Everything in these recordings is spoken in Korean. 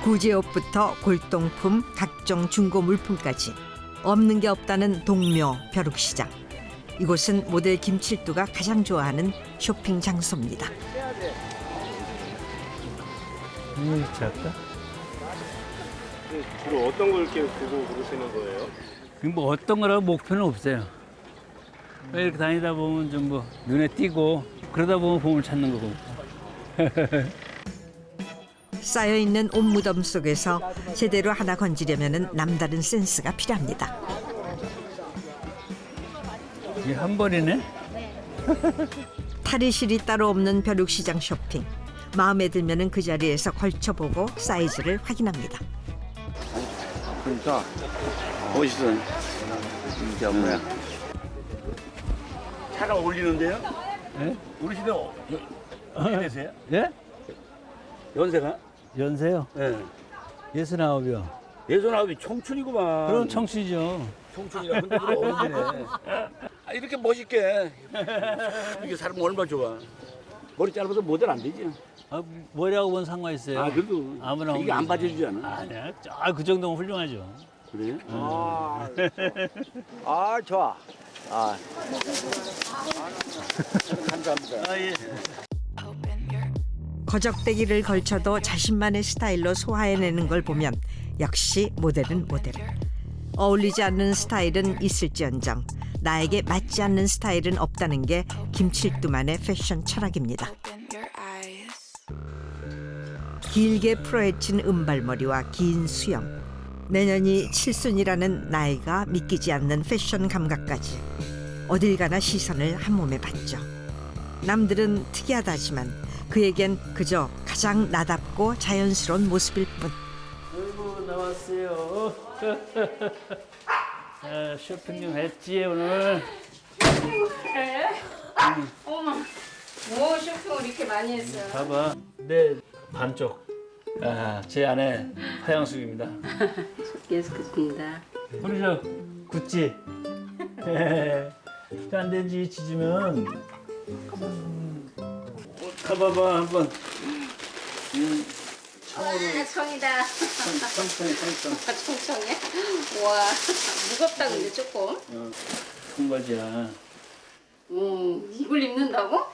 구제옷부터 골동품, 각종 중고 물품까지 없는 게 없다는 동묘 벼룩시장. 이곳은 모델 김칠두가 가장 좋아하는 쇼핑 장소입니다. 작다? 주로 어떤 걸 이렇게 보고 고르시는 거예요? 뭐 어떤 거라고 목표는 없어요. 이렇게 다니다 보면 좀 뭐 눈에 띄고 그러다 보면 보물 찾는 거고. 쌓여있는 옷 무덤 속에서 제대로 하나 건지려면 남다른 센스가 필요합니다. 이게 한 벌이네? 탈의실이 따로 없는 벼룩시장 쇼핑. 마음에 들면 그 자리에서 걸쳐보고 사이즈를 확인합니다. 그러니까 멋있어. 진짜 뭐야? 잘 어울리는데요? 예? 우리 시대 어떻게 되세요? 예? 연세가? 연세요? 예. 69이요. 예전아비 청춘이구만. 그럼 청춘이죠. 청춘이라 근데 우리 어른이네. 아, 이렇게 멋있게 이게 사람 얼마나 좋아. 머리 짧아서 모델 안 되지. 아, 머리하고 뭔 상관 있어요? 아 그래도 아무나 이게 안 오면 봐주지 않아? 아니야. 그 정도면 훌륭하죠. 그래? 아 좋아. 아 감사합니다. 아, 예. 거적대기를 걸쳐도 자신만의 스타일로 소화해내는 걸 보면 역시 모델은 모델. 어울리지 않는 스타일은 있을지언정 나에게 맞지 않는 스타일은 없다는 게 김칠두만의 패션 철학입니다. 길게 풀어헤친 은발머리와 긴 수염. 내년이 칠순이라는 나이가 믿기지 않는 패션 감각까지 어딜 가나 시선을 한 몸에 받죠. 남들은 특이하다지만 그에겐 그저 가장 나답고 자연스러운 모습일 뿐. 아이고 나왔어요. 자, 쇼핑 좀 했지 오늘. 어머, 뭐 쇼핑을 이렇게 많이 했어요? 봐봐. 내 반쪽. 아, 제 안에 화양숙입니다. 예스크입니다. 우리 저 구찌. 안 되지 짖으면. 가봐봐 한번. 아, 청이다. 청청해? 와, 무겁다 근데 조금. 큰 거지야. 이걸 입는다고?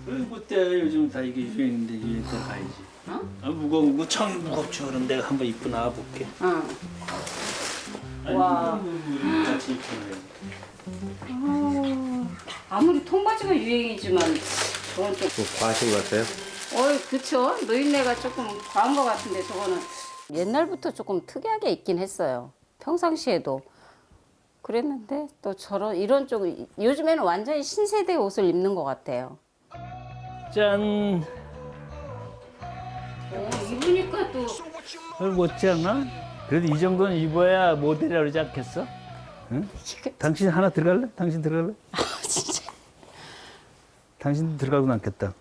그때 요즘 다 이게 유행인데 유행 따라 가야지. 어? 아, 무거운 거 청이 무겁죠. 그럼 내가 한번 입고 나와볼게. 응. 아니, 와. 우리 같이 입고 아무리 통바지가 유행이지만 저건 좀. 과하신 것 같아요? 그쵸. 노인네가 조금 과한 것 같은데 저거는. 옛날부터 조금 특이하게 입긴 했어요. 평상시에도. 그랬는데 또 이런 쪽 요즘에는 완전히 신세대 옷을 입는 것 같아요. 짠. 입으니까 또 별 못지 않아? 그래도 이 정도는 입어야 모델이라 그러지 않겠어? 응? 당신 하나 들어갈래? 당신 들어갈래? 진짜. 당신 들어가고 남겠다.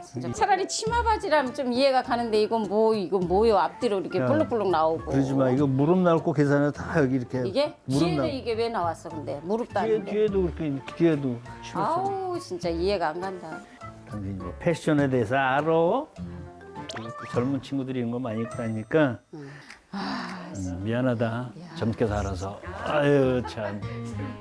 진짜 차라리 치마 바지라면 좀 이해가 가는데 이건 뭐요? 앞뒤로 이렇게 야, 볼록볼록 나오고. 그러지 마. 이거 무릎 나올 거 계산해 다 여기 이렇게. 이게 무릎 뒤에는 나. 이게 왜 나왔어 근데 무릎도 아닌데. 뒤에도 그렇게 뒤에도 치웠어. 아우 진짜 이해가 안 간다. 당신 뭐 패션에 대해서 알아? 젊은 친구들이 이런 거 많이 입고 다니니까 미안하다. 젊게 살아서. 아유 참.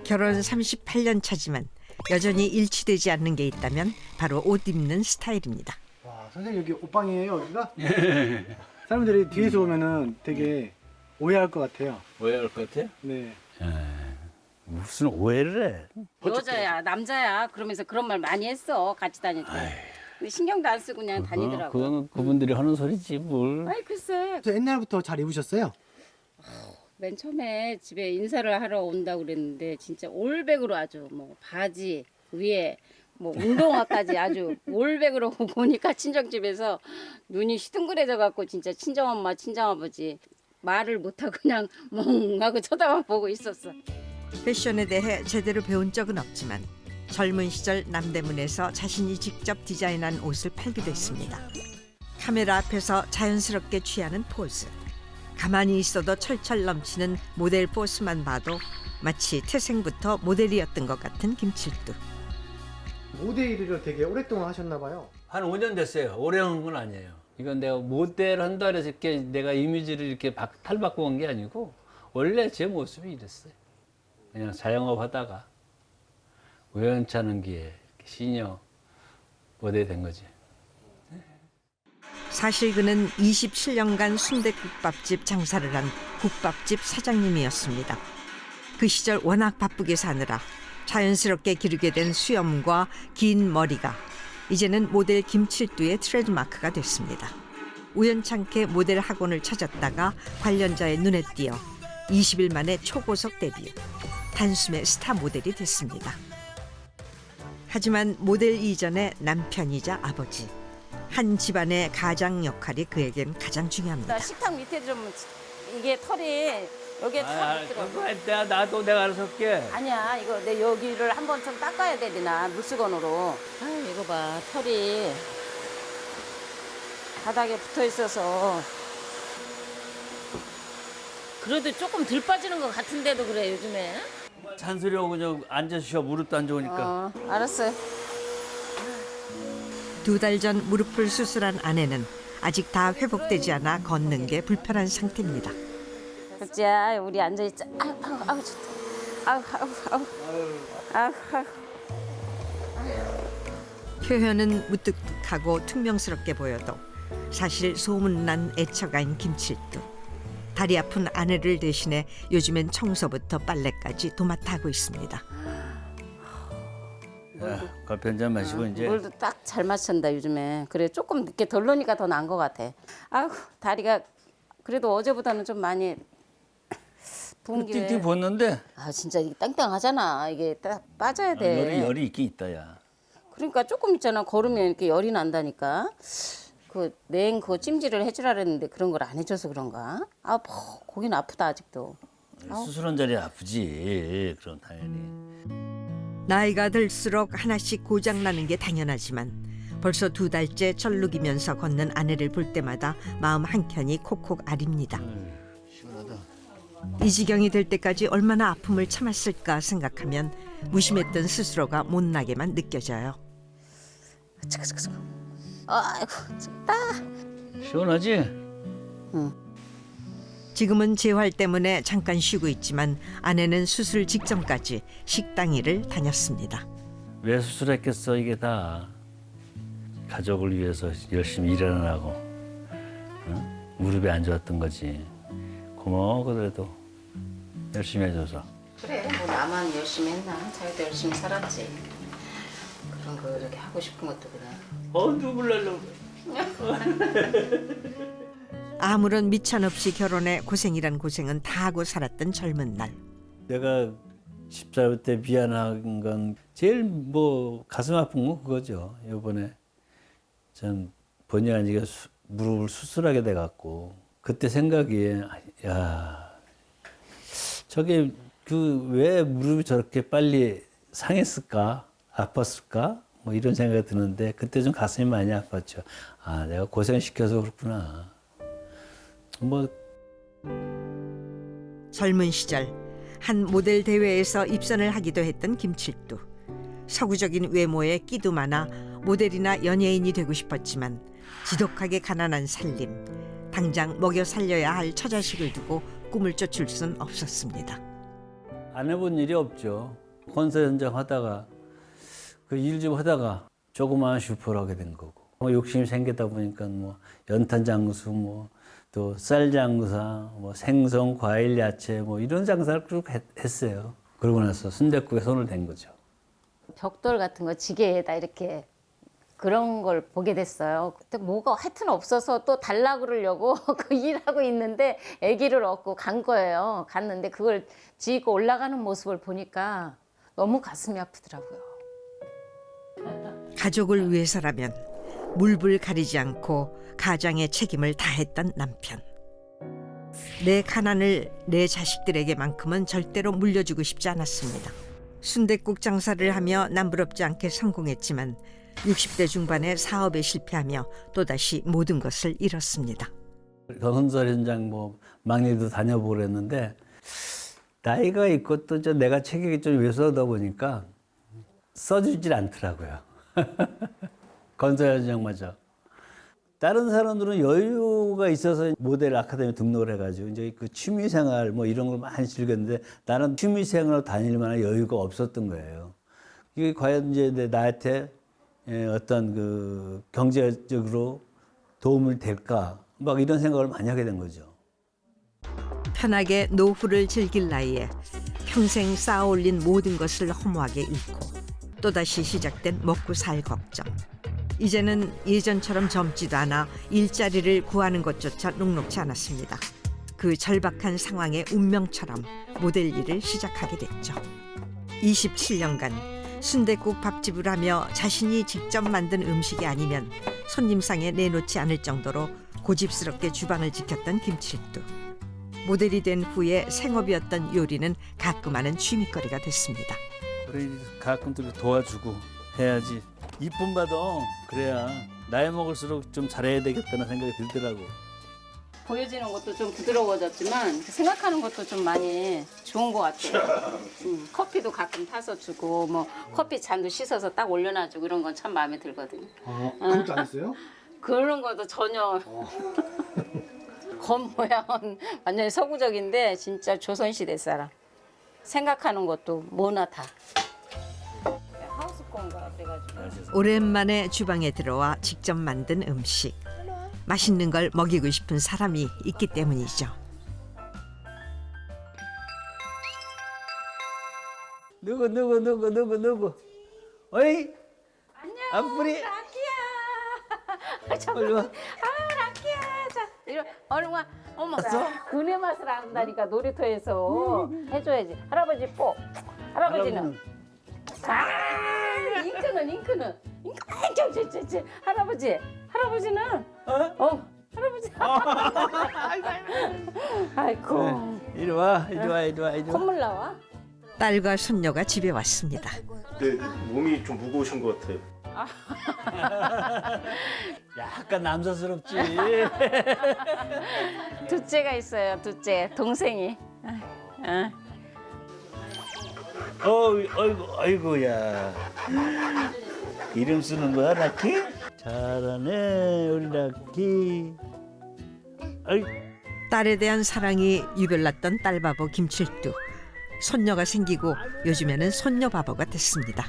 결혼 38년 차지만 여전히 일치되지 않는 게 있다면 바로 옷 입는 스타일입니다. 와 선생님 여기 옷방이에요 여기가? 사람들이 뒤에서 오면은 되게 오해할 것 같아요. 오해할 것 같아? 네. 무슨 오해를 해? 여자야 남자야 그러면서 그런 말 많이 했어 같이 다닐 때. 근데 신경도 안 쓰고 그냥 다니더라고. 그거는 그분들이 하는 소리지 뭘. 아이 글쎄 저 옛날부터 잘 입으셨어요? 맨 처음에 집에 인사를 하러 온다고 그랬는데 진짜 올백으로 아주 뭐 바지 위에 뭐 운동화까지 아주 올백으로 보니까 친정집에서 눈이 시둥그레져 갖고 진짜 친정엄마 친정아버지 말을 못하고 그냥 멍하고 쳐다만 보고 있었어. 패션에 대해 제대로 배운 적은 없지만 젊은 시절 남대문에서 자신이 직접 디자인한 옷을 팔기도 했습니다. 카메라 앞에서 자연스럽게 취하는 포즈. 가만히 있어도 철철 넘치는 모델 포스만 봐도 마치 태생부터 모델이었던 것 같은 김칠두. 모델 일을 되게 오랫동안 하셨나 봐요. 한 5년 됐어요. 오래 한 건 아니에요. 이건 내가 모델 한다 그래서 이렇게 내가 이미지를 이렇게 탈바꿔 온 게 아니고 원래 제 모습이 이랬어요. 그냥 자영업 하다가 우연찮은 기회에 시니어 모델이 된 거지. 사실 그는 27년간 순댓국밥집 장사를 한 국밥집 사장님이었습니다. 그 시절 워낙 바쁘게 사느라 자연스럽게 기르게 된 수염과 긴 머리가 이제는 모델 김칠두의 트레이드마크가 됐습니다. 우연찮게 모델 학원을 찾았다가 관련자의 눈에 띄어 20일 만에 초고속 데뷔, 단숨에 스타 모델이 됐습니다. 하지만 모델 이전에 남편이자 아버지, 한 집안의 가장 역할이 그에겐 가장 중요합니다. 나 식탁 밑에 좀 이게 털이 여기에 털이 있더라고. 내가 알아서 할게. 아니야, 이거 내 여기를 한번 좀 닦아야 되나 물수건으로. 아, 이거 봐, 털이 바닥에 붙어 있어서. 그래도 조금 덜 빠지는 것 같은데도 그래 요즘에. 잔소리하고 그냥 앉아 쉬어. 무릎도 안 좋으니까. 알았어요. 2달 전 무릎을 수술한 아내는 아직 다 회복되지 않아 걷는 게 불편한 상태입니다. 자, 우리 앉아 있자. 아우 좋다. 아우. 표현은 무뚝뚝하고 퉁명스럽게 보여도 사실 소문난 애처가인 김칠두. 다리 아픈 아내를 대신해 요즘엔 청소부터 빨래까지 도맡아 하고 있습니다. 커피 한 잔 마시고 이제. 물도 딱 잘 마신다 요즘에. 그래 조금 늦게 덜 넣으니까 더 나은 것 같아. 아우 다리가 그래도 어제보다는 좀 많이 부은 게. 띵띵 벗는데 아 진짜 이게 땅땅하잖아. 이게 딱 빠져야 돼. 열이 있긴 있다, 야. 그러니까 조금 있잖아. 걸으면 이렇게 열이 난다니까. 그 냉 그거 찜질을 해주라 그랬는데 그런 걸 안 해줘서 그런가? 아, 거긴 아프다 아직도. 수술한 자리 아프지. 그럼 당연히. 나이가 들수록 하나씩 고장나는 게 당연하지만 벌써 2달째 절룩이면서 걷는 아내를 볼 때마다 마음 한켠이 콕콕 아립니다. 시원하다. 이 지경이 될 때까지 얼마나 아픔을 참았을까 생각하면 무심했던 스스로가 못나게만 느껴져요. 아이고 춥다. 시원하지? 지금은 재활 때문에 잠깐 쉬고 있지만 아내는 수술 직전까지 식당 일을 다녔습니다. 왜 수술했겠어, 이게 다. 가족을 위해서 열심히 일하느라고. 응? 무릎이 안 좋았던 거지. 고마워, 그래도. 열심히 해줘서. 그래 뭐 나만 열심히 했나? 자기도 열심히 살았지. 그런 거 이렇게 하고 싶은 것도 그래. 눈물 날려고. 아무런 미천 없이 결혼해 고생이란 고생은 다 하고 살았던 젊은 날. 내가 14살 때 미안한 건 제일 뭐 가슴 아픈 건 그거죠. 이번에 전 본의 아니게 무릎을 수술하게 돼갖고 그때 생각이 야 저게 그 왜 무릎이 저렇게 빨리 상했을까 아팠을까 뭐 이런 생각이 드는데 그때 좀 가슴이 많이 아팠죠. 아 내가 고생시켜서 그렇구나. 뭐 젊은 시절 한 모델 대회에서 입선을 하기도 했던 김칠두. 서구적인 외모에 끼도 많아 모델이나 연예인이 되고 싶었지만 지독하게 가난한 살림, 당장 먹여 살려야 할 처자식을 두고 꿈을 쫓을 순 없었습니다. 안 해본 일이 없죠. 건설 현장 하다가 그 일 좀 하다가 조그마한 슈퍼를 하게 된 거고 뭐 욕심이 생기다 보니까 뭐 연탄 장수 뭐 또 쌀 장사 뭐 생선 과일 야채 뭐 이런 장사를 쭉 했어요. 그러고 나서 순댓국에 손을 댄 거죠. 벽돌 같은 거 지게에다 이렇게 그런 걸 보게 됐어요. 그때 뭐가 하여튼 없어서 또 달라 그러려고 그 일하고 있는데 아기를 얻고 간 거예요. 갔는데 그걸 지고 올라가는 모습을 보니까 너무 가슴이 아프더라고요. 가족을 위해서라면 물불 가리지 않고 가장의 책임을 다했던 남편. 내 가난을 내 자식들에게만큼은 절대로 물려주고 싶지 않았습니다. 순댓국 장사를 하며 남부럽지 않게 성공했지만 60대 중반에 사업에 실패하며 또다시 모든 것을 잃었습니다. 건설 현장 뭐 막내도 다녀보고 그랬는데 나이가 있고 또 내가 체격이 좀 왜소하다 보니까 써주질 않더라고요. 건설 현장마저. 다른 사람들은 여유가 있어서 모델 아카데미 등록을 해가지고 이제 그 취미생활 뭐 이런 걸 많이 즐겼는데 나는 취미생활 다닐 만한 여유가 없었던 거예요. 이게 과연 이제 나한테 어떤 그 경제적으로 도움이 될까 막 이런 생각을 많이 하게 된 거죠. 편하게 노후를 즐길 나이에 평생 쌓아올린 모든 것을 허무하게 잃고 또다시 시작된 먹고 살 걱정. 이제는 예전처럼 젊지도 않아 일자리를 구하는 것조차 녹록지 않았습니다. 그 절박한 상황의 운명처럼 모델 일을 시작하게 됐죠. 27년간 순댓국 밥집을 하며 자신이 직접 만든 음식이 아니면 손님상에 내놓지 않을 정도로 고집스럽게 주방을 지켰던 김칠두. 모델이 된 후에 생업이었던 요리는 가끔 하는 취미거리가 됐습니다. 그래 가끔 또 도와주고 해야지. 이쁨 받아. 그래야 나이 먹을수록 좀 잘해야 되겠다는 생각이 들더라고. 보여지는 것도 좀 부드러워졌지만 생각하는 것도 좀 많이 좋은 것 같아요. 커피도 가끔 타서 주고 뭐 커피 잔도 씻어서 딱 올려놔주고 이런 건 참 마음에 들거든요. 그것도 안 했어요? 그런 것도 전혀 겉모양은 완전히 서구적인데 진짜 조선시대 사람. 생각하는 것도 뭐나 다. 하우스건가 그래가지고. 오랜만에 주방에 들어와 직접 만든 음식. 맛있는 걸 먹이고 싶은 사람이 있기 때문이죠. 누구? 어이? 안녕. 앞구리. 라키야. 빨리 와. 라키야. 자, 이리 얼른 와. 어머. 그네 맛을 안다니까 놀이터에서 해줘야지. 할아버지 뽀. 할아버지는. 잉크는. 할아버지는. 할아버지. 아이고. 이리 와. 콧물 나와? 딸과 손녀가 집에 왔습니다. 근데 몸이 좀 무거우신 것 같아요. 약간 남사스럽지. 둘째가 있어요. 둘째 동생이. 아이고야. 이름 쓰는 거야, 라키? 잘하네, 우리 라키. 아이, 딸에 대한 사랑이 유별났던 딸바보 김칠두. 손녀가 생기고 요즘에는 손녀 바보가 됐습니다.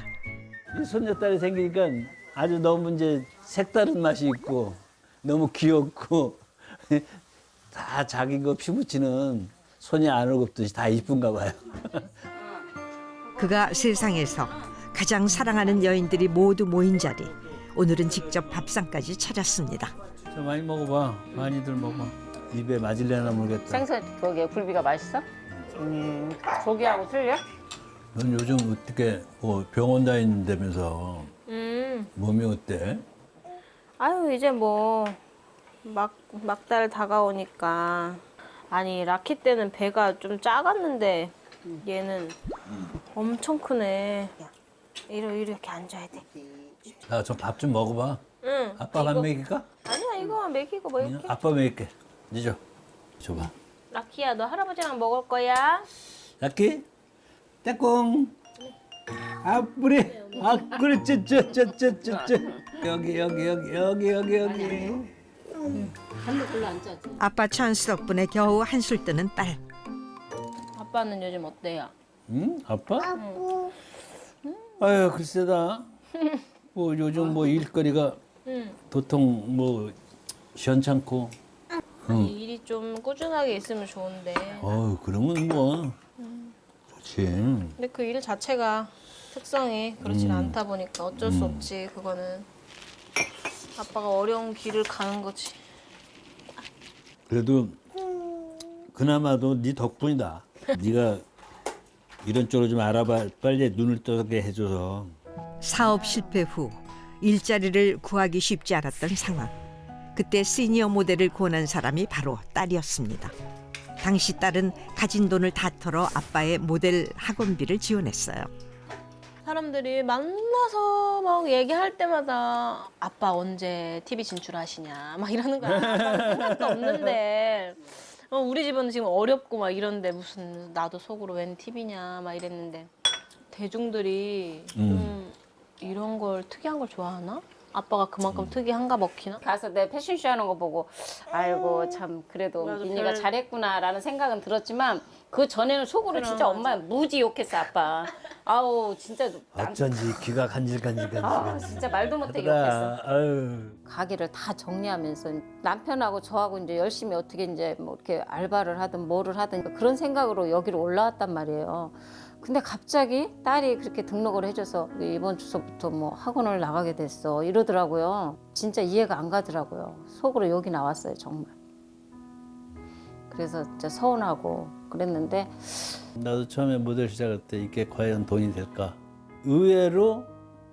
이 손녀딸이 생기니까 아주 너무 이제 색다른 맛이 있고 너무 귀엽고 다 자기 거 피부치는 손이 안 얼굴듯이 다 이쁜가 봐요. 그가 세상에서 가장 사랑하는 여인들이 모두 모인 자리. 오늘은 직접 밥상까지 차렸습니다. 저 많이 먹어봐. 많이들 먹어. 입에 맞을려나 모르겠다. 생선 거기에 굴비가 맛있어? 조기하고 틀려? 넌 요즘 어떻게 뭐 병원 다닌다면서 몸이 어때? 아유 이제 뭐 막달 다가오니까 아니 라키 때는 배가 좀 작았는데 얘는 엄청 크네. 이렇게 앉아야 돼. 나 좀 밥 좀 먹어봐. 응. 아빠 밥 먹일까? 아니야 이거 먹이고 뭐 이렇게. 아빠 먹일게. 이제 줘. 줘봐. 라키야 너 할아버지랑 먹을 거야? 라키? 떼꿍. 앞구리. 앞구리 쩌쩌쩌쩌쩌. 여기. 한도 별로 안 짜지. 아빠 찬스 덕분에 겨우 한술 뜨는 딸. 아빠는 요즘 어때요? 응? 아빠? 아유 글쎄다. 뭐 요즘 뭐 일거리가 도통 뭐 시원찮고. 아니, 일이 좀 꾸준하게 있으면 좋은데. 그러면 뭐 좋지. 근데 그 일 자체가 특성이 그렇지 않다 보니까 어쩔 수 없지 그거는. 아빠가 어려운 길을 가는 거지. 그래도 그나마도 네 덕분이다. 네가 이런 쪽으로 좀 알아봐 빨리 눈을 뜨게 해줘서. 사업 실패 후 일자리를 구하기 쉽지 않았던 상황. 그때 시니어 모델을 권한 사람이 바로 딸이었습니다. 당시 딸은 가진 돈을 다 털어 아빠의 모델 학원비를 지원했어요. 사람들이 만나서 막 얘기할 때마다 아빠 언제 TV 진출하시냐 막 이러는 거야. 아빠는 생각도 없는데 우리 집은 지금 어렵고 막 이런데 무슨 나도 속으로 웬 TV냐 막 이랬는데 대중들이 좀 이런 걸 특이한 걸 좋아하나? 아빠가 그만큼 특이한가 먹히나? 가서 내 패션쇼 하는 거 보고 아이고 참 그래도 민니가 잘했구나라는 생각은 들었지만 그 전에는 속으로 진짜 엄마 무지 욕했어 아빠. 아우 진짜 어쩐지 귀가 간질간질간질. 진짜 말도 못하게 욕했어. 아유. 가게를 다 정리하면서 남편하고 저하고 이제 열심히 어떻게 이제 뭐 이렇게 알바를 하든 뭐를 하든 그런 생각으로 여기로 올라왔단 말이에요. 근데 갑자기 딸이 그렇게 등록을 해줘서 이번 주서부터 뭐 학원을 나가게 됐어 이러더라고요. 진짜 이해가 안 가더라고요. 속으로 욕이 나왔어요 정말. 그래서 진짜 서운하고 그랬는데 나도 처음에 모델 시작할 때 이게 과연 돈이 될까? 의외로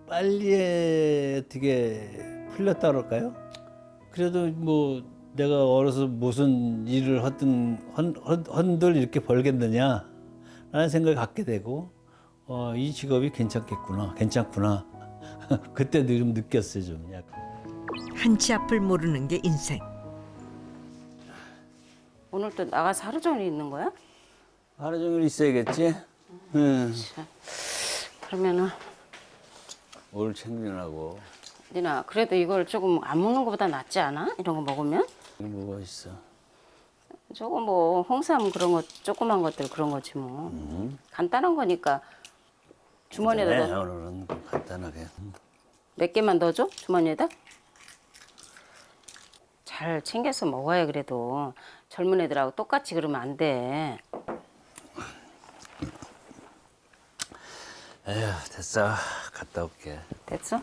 빨리 어떻게 풀렸다 그럴까요? 그래도 뭐 내가 어려서 무슨 일을 하든 헌들 이렇게 벌겠느냐 라는 생각을 갖게 되고 이 직업이 괜찮겠구나 괜찮구나 그때도 좀 느꼈어요 좀 약간. 한치 앞을 모르는 게 인생. 오늘 또 나가서 하루 종일 있는 거야? 하루 종일 있어야겠지? 응. 그러면은 뭘 챙기려고 니나 그래도 이걸 조금 안 먹는 것보다 낫지 않아? 이런 거 먹으면? 뭐가 있어? 저거 뭐 홍삼 그런 거 조그만 것들 그런 거지 뭐 간단한 거니까 주머니에다 네, 넣어. 오늘은 간단하게. 몇 개만 넣어줘? 주머니에다? 잘 챙겨서 먹어야 그래도 젊은 애들하고 똑같이 그러면 안 돼. 에휴 됐어 갔다 올게. 됐어?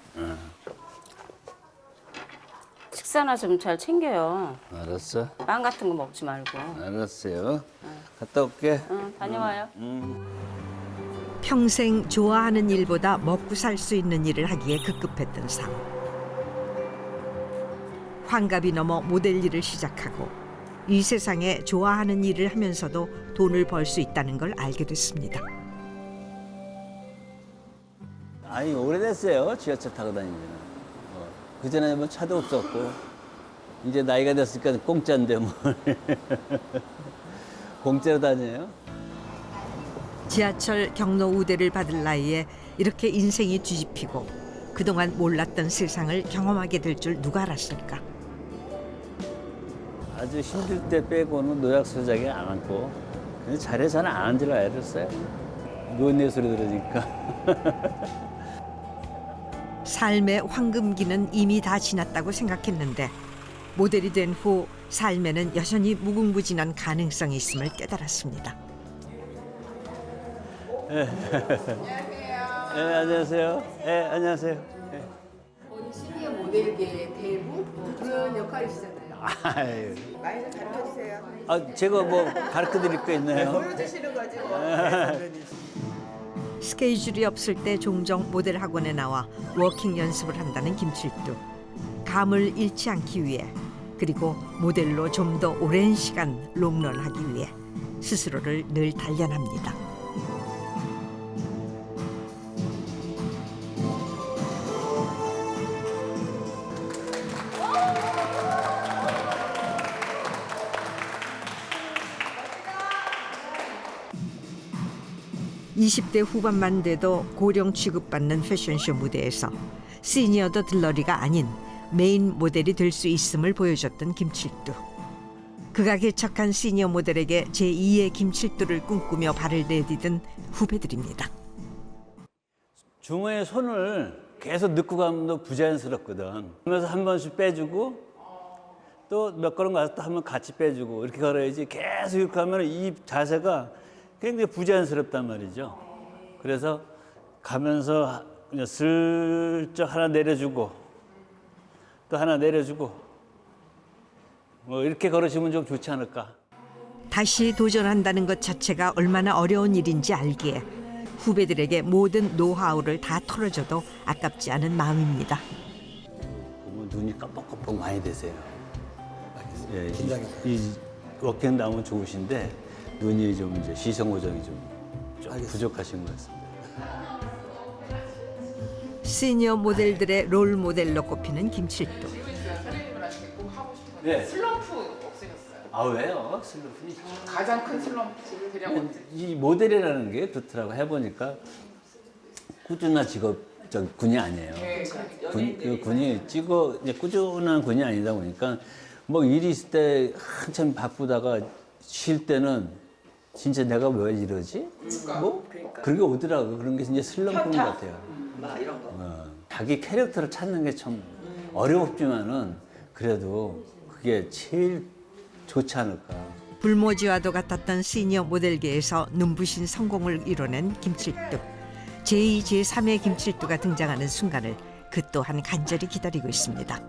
식사나 좀 잘 챙겨요. 알았어. 빵 같은 거 먹지 말고. 알았어요. 갔다 올게. 응, 다녀와요. 평생 좋아하는 일보다 먹고 살 수 있는 일을 하기에 급급했던 상. 환갑이 넘어 모델 일을 시작하고 이 세상에 좋아하는 일을 하면서도 돈을 벌 수 있다는 걸 알게 됐습니다. 아니 오래됐어요 지하철 타고 다니는. 그 전에 뭐 차도 없었고 이제 나이가 됐으니까 공짜인데 뭐 공짜로 다녀요. 지하철 경로 우대를 받을 나이에 이렇게 인생이 뒤집히고 그동안 몰랐던 세상을 경험하게 될 줄 누가 알았을까. 아주 힘들 때 빼고는 노약 소작에 안 앉고 근데 자리에 잘 안 앉으라 알았어요. 노인네 소리 들으니까. 삶의 황금기는 이미 다 지났다고 생각했는데 모델이 된 후 삶에는 여전히 무궁무진한 가능성이 있음을 깨달았습니다. 네, 안녕하세요. 네, 안녕하세요. 네. 시니어 모델계 대부 그런 역할이시잖아요. 아유. 많이 좀 가르쳐 주세요. 아, 제가 뭐 가르쳐 드릴 거 있나요? 보여주시는 거지 뭐. 스케줄이 없을 때 종종 모델 학원에 나와 워킹 연습을 한다는 김칠두. 감을 잃지 않기 위해 그리고 모델로 좀 더 오랜 시간 롱런하기 위해 스스로를 늘 단련합니다. (20대) 후반만 돼도 고령 취급받는 패션쇼 무대에서 시니어도 들러리가 아닌 메인 모델이 될 수 있음을 보여줬던 김칠두. 그가 개척한 시니어 모델에게 제2의 김칠두를 꿈꾸며 발을 내디딘 후배들입니다. 주머니에 손을 계속 넣고 가면 너 부자연스럽거든. 그러면서 한 번씩 빼주고 또 몇 걸음 가서 또 한 번 같이 빼주고 이렇게 걸어야지. 계속 이렇게 하면 이 자세가 굉장히 부자연스럽단 말이죠. 그래서 가면서 그냥 슬쩍 하나 내려주고 또 하나 내려주고 뭐 이렇게 걸으시면 좀 좋지 않을까. 다시 도전한다는 것 자체가 얼마나 어려운 일인지 알기에 후배들에게 모든 노하우를 다 털어줘도 아깝지 않은 마음입니다. 보면 눈이 깜빡깜빡 많이 되세요. 예, 이 워킹 나오면 좋으신데 눈이 좀 이제 시선 고정이 좀 부족하신 것 같습니다. 시니어 모델들의 롤 모델로 꼽히는 김칠두. 네. 슬럼프 없으셨어요? 아 왜요? 슬럼프. 가장 큰 슬럼프를 대략 이 모델이라는 게 좋더라고 해보니까 꾸준한 직업 저 군이 아니에요. 그 군이 이제 꾸준한 군이 아니다 보니까 뭐 일이 있을 때 한참 바쁘다가 쉴 때는 진짜 내가 왜 이러지? 뭐 그게 오더라고. 그런 게 이제 슬럼프 같아요. 자기 캐릭터를 찾는 게 참 어렵지만은 그래도 그게 제일 좋지 않을까. 불모지와도 같았던 시니어 모델계에서 눈부신 성공을 이뤄낸 김칠두. 제2, 제3의 김칠두가 등장하는 순간을 그 또한 간절히 기다리고 있습니다.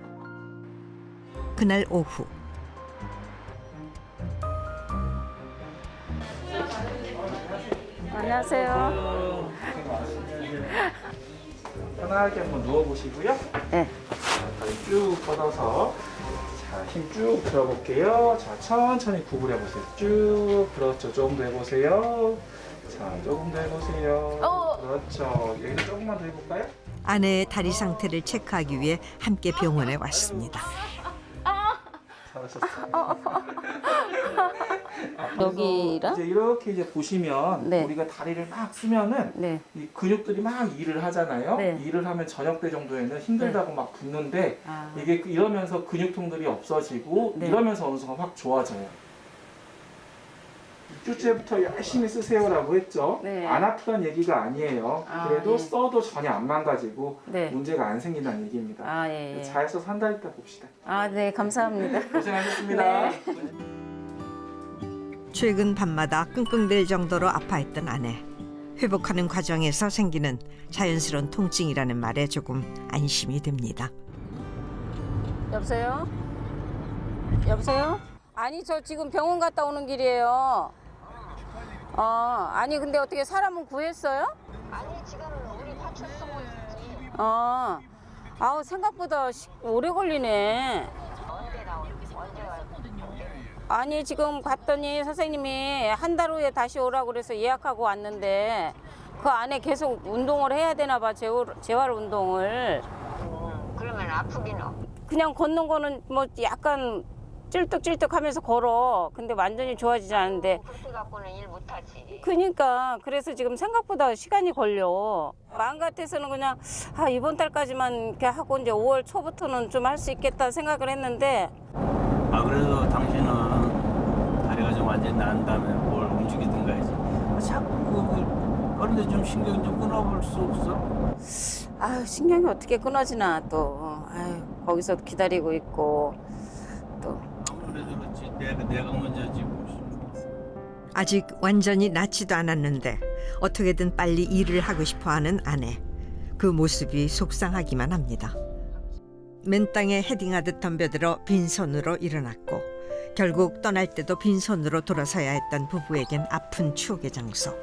그날 오후 안녕하세요. 편하게 한번 누워보시고요. 네. 다리 쭉 뻗어서 자, 힘 쭉 들어볼게요. 자, 천천히 구부려보세요. 쭉. 그렇죠. 조금 더 해보세요. 자, 조금 더 해보세요. 그렇죠. 여기서 조금만 더 해볼까요? 아내의 다리 상태를 체크하기 위해 함께 병원에 왔습니다. 잘하셨어요. 여기랑? 이제 이렇게 이제 보시면 네. 우리가 다리를 막 쓰면은 네. 이 근육들이 막 일을 하잖아요. 네. 일을 하면 저녁 때 정도에는 힘들다고 막 붓는데 아. 이게 이러면서 근육통들이 없어지고 네. 이러면서 어느 순간 확 좋아져요. 6주째부터 열심히 쓰세요라고 했죠. 네. 안 아프다는 얘기가 아니에요. 아, 그래도 예. 써도 전혀 안 망가지고 네. 문제가 안 생긴다는 얘기입니다. 아, 예. 잘 써서 한 달 있다 봅시다. 아, 네, 감사합니다. 고생하셨습니다. 최근 밤마다 끙끙댈 정도로 아파했던 아내. 회복하는 과정에서 생기는 자연스러운 통증이라는 말에 조금 안심이 됩니다. 여보세요? 여보세요? 아니, 저 지금 병원 갔다 오는 길이에요. 아니, 근데 어떻게 사람은 구했어요? 아니 지금 우리 파출 쓰고 있지. 아우, 생각보다 오래 걸리네. 언제 나오는? 언제 갈 건데? 아니, 지금 갔더니 선생님이 한 달 후에 다시 오라고 그래서 예약하고 왔는데 그 안에 계속 운동을 해야 되나 봐, 재활 운동을. 그러면 아프기는? 그냥 걷는 거는 뭐 약간 찔뚝찔뚝하면서 걸어. 근데 완전히 좋아지지 않는데. 그렇게 갖고는 일 못하지. 그러니까 그래서 지금 생각보다 시간이 걸려. 마음 같아서는 그냥 이번 달까지만 이렇게 하고 이제 5월 초부터는 좀 할 수 있겠다 생각을 했는데. 아 그래도 당신은 다리가 좀 완전히 난 다음에 뭘 움직이든가 해야지. 자꾸 그런데 좀 신경 좀 끊어볼 수 없어? 신경이 어떻게 끊어지나 또. 거기서 기다리고 있고 또. 아무래도 그렇지. 내가 먼저지 뭐. 아직 완전히 낫지도 않았는데 어떻게든 빨리 일을 하고 싶어하는 아내. 그 모습이 속상하기만 합니다. 맨 땅에 헤딩하듯 덤벼들어 빈손으로 일어났고 결국 떠날 때도 빈손으로 돌아서야 했던 부부에겐 아픈 추억의 장소.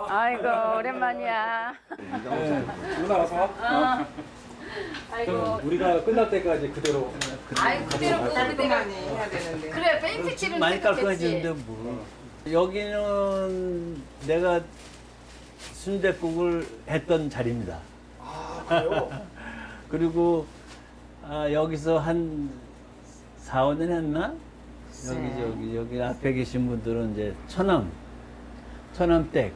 아이고 오랜만이야. 누나 와서. 아이고. 우리가 끝날 때까지 그대로. 그대로 깔끔하니 해야 되는데. 그래 뺑치치는 많이 깔끔해지는데 뭐. 여기는 내가 순댓국을 했던 자리입니다. 그래요? 그리고 여기서 한 4, 5년 했나? 여기 앞에 계신 분들은 이제 처남댁.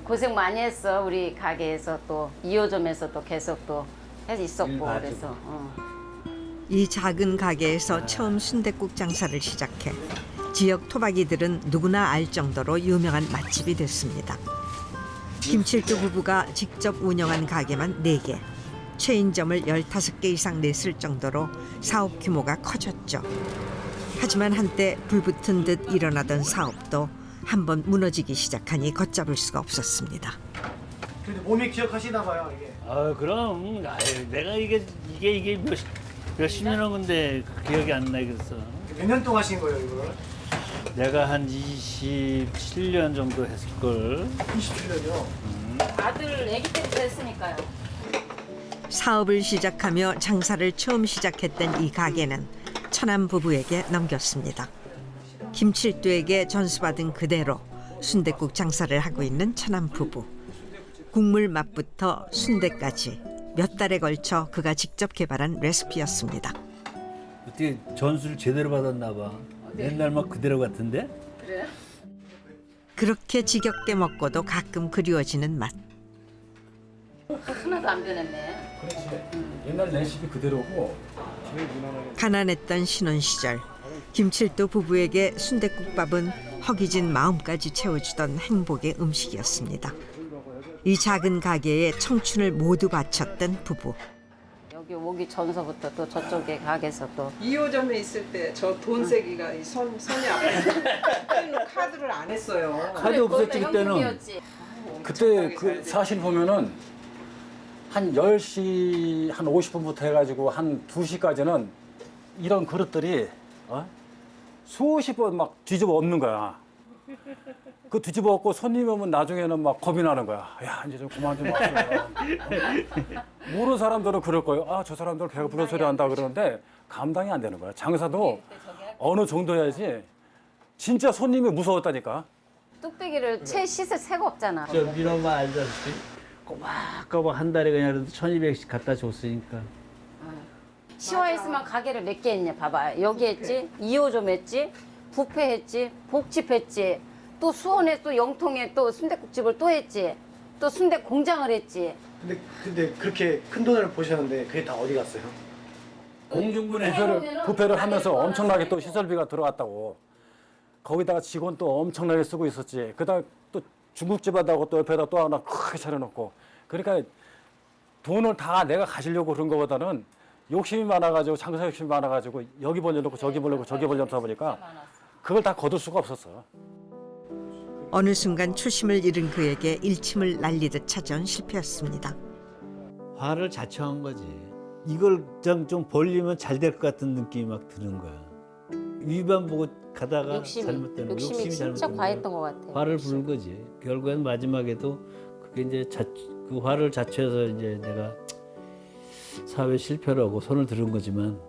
고생 많이 했어. 우리 가게에서 또 2호점에서 또 계속 또 있었고 그래서. 이 작은 가게에서 처음 순댓국 장사를 시작해 지역 토박이들은 누구나 알 정도로 유명한 맛집이 됐습니다. 김칠두 부부가 직접 운영한 가게만 4개, 체인점을 15개 이상 냈을 정도로 사업 규모가 커졌죠. 하지만 한때 불붙은 듯 일어나던 사업도 한번 무너지기 시작하니 걷잡을 수가 없었습니다. 근데 몸이 기억하시나 봐요 이게. 그럼 내가 이게 몇십 년 한 건데 기억이 안 나겠어. 몇 년 동안 하신 거예요 이걸? 내가 한 27년 정도 했을걸. 27년이요? 아들 아기 때부터 했으니까요. 사업을 시작하며 장사를 처음 시작했던 이 가게는 처남 부부에게 넘겼습니다. 김칠두에게 전수받은 그대로 순댓국 장사를 하고 있는 처남 부부. 국물 맛부터 순대까지 몇 달에 걸쳐 그가 직접 개발한 레시피였습니다. 어떻게 전수를 제대로 받았나 봐. 옛날 막 그대로 같은데? 그래요? 그렇게 지겹게 먹고도 가끔 그리워지는 맛. 하나도 안 변했네. 그렇지. 옛날 레시피 그대로고. 가난했던 신혼 시절 김칠도 부부에게 순댓국밥은 허기진 마음까지 채워주던 행복의 음식이었습니다. 이 작은 가게에 청춘을 모두 바쳤던 부부. 여기 오기 전서부터 또 저쪽에 가게에서 또 2호점에 있을 때 저 돈 세기가 이 손이 아팠어요. 그때는 카드를 안 했어요. 카드 없었지 그때는. 그때 그 사실 보면은 한 10시 한 50분부터 해가지고 한 2시까지는 이런 그릇들이 수십 번 막 뒤집어 엎는 거야. 그 뒤집어 엎고 손님이 오면 나중에는 막 겁이 나는 거야. 야 이제 좀 그만 좀 하세요. 모르는 사람들은 그럴 거예요. 아 저 사람들 배가 부른 소리 한다 그러는데 감당이 안 되는 거야. 장사도 어느 정도야지. 진짜 손님이 무서웠다니까. 뚝배기를 채 씻을 새가 없잖아. 저 민엄마 알다시피 꼬박꼬박 한 달에 그냥 1,200씩 갖다 줬으니까. 시화했으면 가게를 몇 개 했냐 봐봐. 여기 했지, 2호점 했지, 뷔페 했지, 복집 했지, 또 수원에 또 영통에 또 순댓국집을 또 했지, 또 순대 공장을 했지. 근데 그렇게 큰 돈을 보셨는데 그게 다 어디 갔어요? 공중분해를 부패를 하면서 엄청나게 또 시설비가 들어갔다고. 거기다가 직원 또 엄청나게 쓰고 있었지. 그다음 또 중국집하다고 또 옆에다 또 하나 크게 차려놓고. 그러니까 돈을 다 내가 가지려고 그런 거보다는 욕심이 많아가지고 장사 욕심이 많아가지고 여기 벌려놓고 저기 벌려놓고 저기 벌려놓다 보니까 그걸 다 거둘 수가 없었어. 어느 순간 초심을 잃은 그에게 일침을 날리듯 찾아온 실패였습니다. 화를 자초한 거지. 이걸 좀 벌리면 잘 될 것 같은 느낌이 막 드는 거야. 위만 보고 가다가 욕심이 잘못되는 진짜 잘못되는 과했던 거야. 것 같아. 화를 부른 거지. 결국엔 마지막에도 그게 이제 그 화를 자초해서 이제 내가 사회 실패라고 손을 들은 거지만